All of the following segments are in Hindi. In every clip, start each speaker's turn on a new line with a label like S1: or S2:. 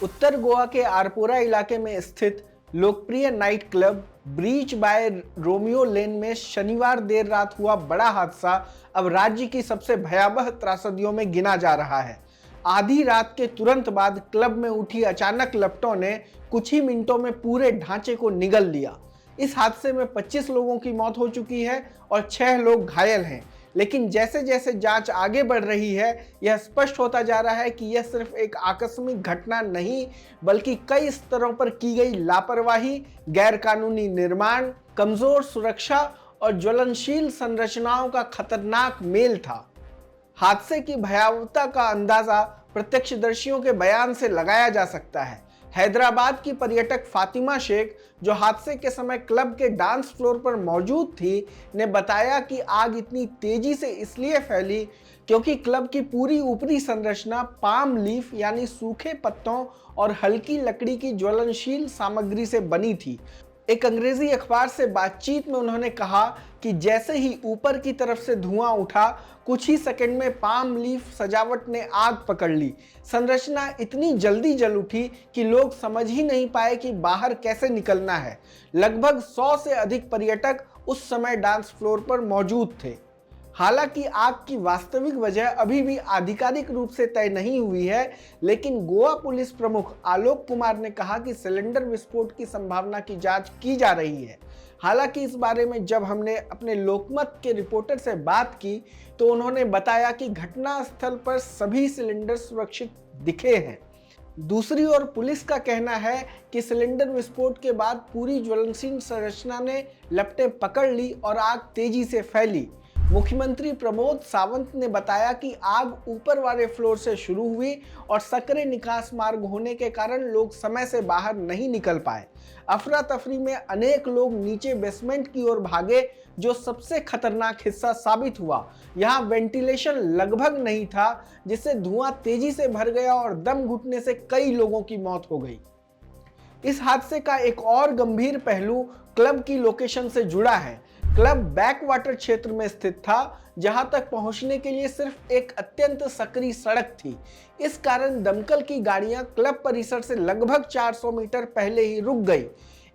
S1: उत्तर गोवा के आरपोरा इलाके में स्थित लोकप्रिय night club Birch by Romeo Lane में शनिवार देर रात हुआ बड़ा हादसा अब राज्य की सबसे भयावह त्रासदियों में गिना जा रहा है। आधी रात के तुरंत बाद क्लब में उठी अचानक लपटों ने कुछ ही मिनटों में पूरे ढांचे को निगल लिया। इस हादसे में 25 लोगों की मौत हो चुकी है और 6 लोग घायल हैं। लेकिन जैसे जैसे जांच आगे बढ़ रही है, यह स्पष्ट होता जा रहा है कि यह सिर्फ एक आकस्मिक घटना नहीं, बल्कि कई स्तरों पर की गई लापरवाही, गैरकानूनी निर्माण, कमजोर सुरक्षा और ज्वलनशील संरचनाओं का खतरनाक मेल था। हादसे की भयावहता का अंदाजा प्रत्यक्षदर्शियों के बयान से लगाया जा सकता है। हैदराबाद की पर्यटक फातिमा शेख, जो हादसे के समय क्लब के डांस फ्लोर पर मौजूद थी, ने बताया कि आग इतनी तेजी से इसलिए फैली क्योंकि क्लब की पूरी ऊपरी संरचना पाम लीफ यानी सूखे पत्तों और हल्की लकड़ी की ज्वलनशील सामग्री से बनी थी। एक अंग्रेजी अखबार से बातचीत में उन्होंने कहा कि जैसे ही ऊपर की तरफ से धुआं उठा, कुछ ही सेकंड में पाम लीफ सजावट ने आग पकड़ ली। संरचना इतनी जल्दी जल उठी कि लोग समझ ही नहीं पाए कि बाहर कैसे निकलना है। लगभग 100 से अधिक पर्यटक उस समय डांस फ्लोर पर मौजूद थे। हालांकि आग की वास्तविक वजह अभी भी आधिकारिक रूप से तय नहीं हुई है, लेकिन गोवा पुलिस प्रमुख आलोक कुमार ने कहा कि सिलेंडर विस्फोट की संभावना की जांच की जा रही है। हालांकि इस बारे में जब हमने अपने लोकमत के रिपोर्टर से बात की तो उन्होंने बताया कि घटनास्थल पर सभी सिलेंडर सुरक्षित दिखे हैं। दूसरी ओर पुलिस का कहना है कि सिलेंडर विस्फोट के बाद पूरी ज्वलनशील संरचना ने लपटें पकड़ ली और आग तेजी से फैली। मुख्यमंत्री प्रमोद सावंत ने बताया कि आग ऊपर वाले फ्लोर से शुरू हुई और सकरे निकास मार्ग होने के कारण लोग समय से बाहर नहीं निकल पाए। अफरा तफरी में अनेक लोग नीचे बेसमेंट की ओर भागे, जो सबसे खतरनाक हिस्सा साबित हुआ। यहाँ वेंटिलेशन लगभग नहीं था, जिससे धुआं तेजी से भर गया और दम घुटने से कई लोगों की मौत हो गई। इस हादसे का एक और गंभीर पहलू क्लब की लोकेशन से जुड़ा है। क्लब बैकवाटर क्षेत्र में स्थित था, जहां तक पहुंचने के लिए सिर्फ एक अत्यंत सकरी सड़क थी। इस कारण दमकल की गाड़ियां क्लब परिसर से लगभग 400 मीटर पहले ही रुक गई।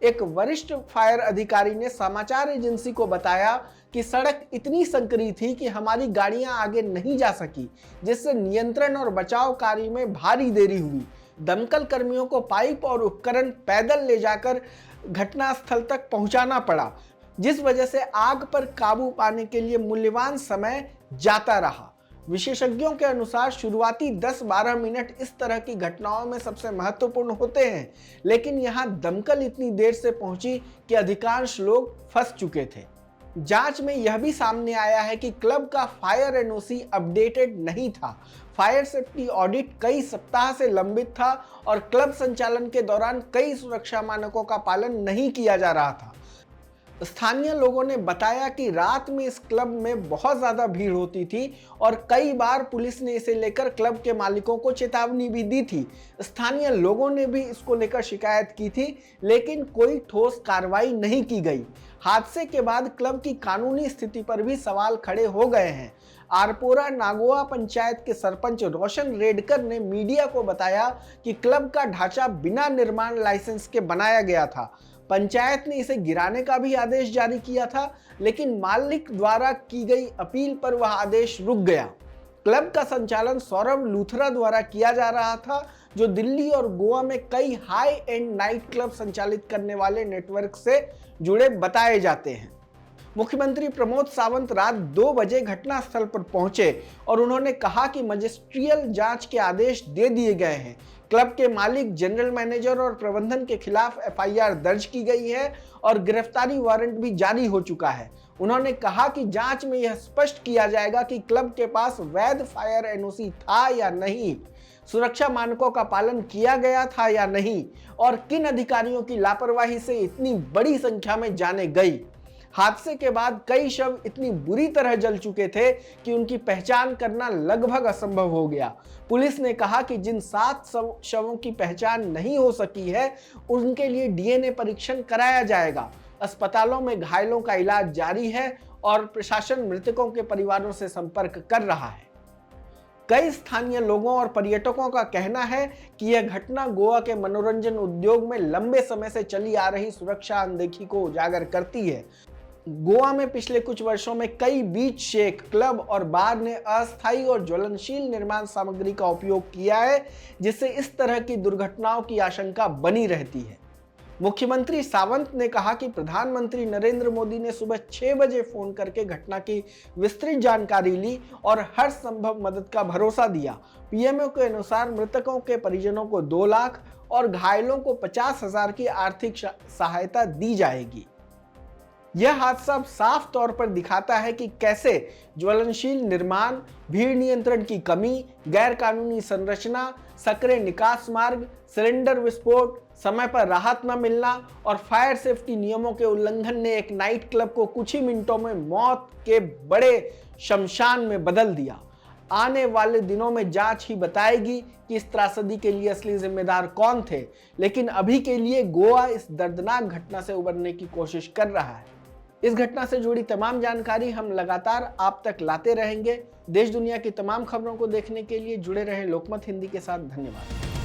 S1: एक वरिष्ठ फायर अधिकारी ने समाचार एजेंसी को बताया कि सड़क इतनी संकरी थी कि हमारी गाड़ियां आगे नहीं जा सकी, जिससे नियंत्रण और बचाव कार्य में भारी देरी हुई। दमकल कर्मियों को पाइप और उपकरण पैदल ले जाकर घटनास्थल तक पहुंचाना पड़ा, जिस वजह से आग पर काबू पाने के लिए मूल्यवान समय जाता रहा। विशेषज्ञों के अनुसार शुरुआती 10-12 मिनट इस तरह की घटनाओं में सबसे महत्वपूर्ण होते हैं, लेकिन यहां दमकल इतनी देर से पहुंची कि अधिकांश लोग फंस चुके थे। जांच में यह भी सामने आया है कि क्लब का फायर एनओसी अपडेटेड नहीं था। फायर सेफ्टी ऑडिट कई सप्ताह से लंबित था और क्लब संचालन के दौरान कई सुरक्षा मानकों का पालन नहीं किया जा रहा था। स्थानीय लोगों ने बताया कि रात में इस क्लब में बहुत ज्यादा भीड़ होती थी और कई बार पुलिस ने इसे लेकर क्लब के मालिकों को चेतावनी भी दी थी। स्थानीय लोगों ने भी इसको लेकर शिकायत की थी, लेकिन कोई ठोस कार्रवाई नहीं की गई। हादसे के बाद क्लब की कानूनी स्थिति पर भी सवाल खड़े हो गए हैं। आरपोरा नागोआ पंचायत के सरपंच रोशन रेडकर ने मीडिया को बताया कि क्लब का ढांचा बिना निर्माण लाइसेंस के बनाया गया था। पंचायत ने इसे गिराने का भी आदेश जारी किया था, लेकिन मालिक द्वारा की गई अपील पर वह आदेश रुक गया। क्लब का संचालन सौरभ लूथरा द्वारा किया जा रहा था, जो दिल्ली और गोवा में कई हाई एंड नाइट क्लब संचालित करने वाले नेटवर्क से जुड़े बताए जाते हैं। मुख्यमंत्री प्रमोद सावंत रात 2 बजे घटनास्थल पर पहुंचे और उन्होंने कहा कि मजिस्ट्रियल जांच के आदेश दे दिए गए हैं। क्लब के मालिक, जनरल मैनेजर और प्रबंधन के खिलाफ एफआईआर दर्ज की गई है और गिरफ्तारी वारंट भी जारी हो चुका है। उन्होंने कहा कि जांच में यह स्पष्ट किया जाएगा कि क्लब के पास वैध फायर एनओसी था या नहीं, सुरक्षा मानकों का पालन किया गया था या नहीं, और किन अधिकारियों की लापरवाही से इतनी बड़ी संख्या में जाने गई। हादसे के बाद कई शव इतनी बुरी तरह जल चुके थे कि उनकी पहचान करना लगभग असंभव हो गया। पुलिस ने कहा कि जिन 7 शवों की पहचान नहीं हो सकी है, उनके लिए डीएनए परीक्षण कराया जाएगा। अस्पतालों में घायलों का इलाज जारी है और प्रशासन मृतकों के परिवारों से संपर्क कर रहा है। कई स्थानीय लोगों और पर्यटकों का कहना है कि यह घटना गोवा के मनोरंजन उद्योग में लंबे समय से चली आ रही सुरक्षा अनदेखी को उजागर करती है। गोवा में पिछले कुछ वर्षों में कई बीच शेक, क्लब और बार ने अस्थायी और ज्वलनशील निर्माण सामग्री का उपयोग किया है, जिससे इस तरह की दुर्घटनाओं की आशंका बनी रहती है। मुख्यमंत्री सावंत ने कहा कि प्रधानमंत्री नरेंद्र मोदी ने सुबह 6 बजे फोन करके घटना की विस्तृत जानकारी ली और हर संभव मदद का भरोसा दिया। पीएमओ के अनुसार मृतकों के परिजनों को 2 लाख और घायलों को 50,000 की आर्थिक सहायता दी जाएगी। यह हादसा साफ तौर पर दिखाता है कि कैसे ज्वलनशील निर्माण, भीड़ नियंत्रण की कमी, गैर कानूनी संरचना, सकरे निकास मार्ग, सिलेंडर विस्फोट, समय पर राहत न मिलना और फायर सेफ्टी नियमों के उल्लंघन ने एक नाइट क्लब को कुछ ही मिनटों में मौत के बड़े शमशान में बदल दिया। आने वाले दिनों में जांच ही बताएगी कि इस त्रासदी के लिए असली जिम्मेदार कौन थे, लेकिन अभी के लिए गोवा इस दर्दनाक घटना से उबरने की कोशिश कर रहा है। इस घटना से जुड़ी तमाम जानकारी हम लगातार आप तक लाते रहेंगे। देश दुनिया की तमाम खबरों को देखने के लिए जुड़े रहें लोकमत हिंदी के साथ। धन्यवाद।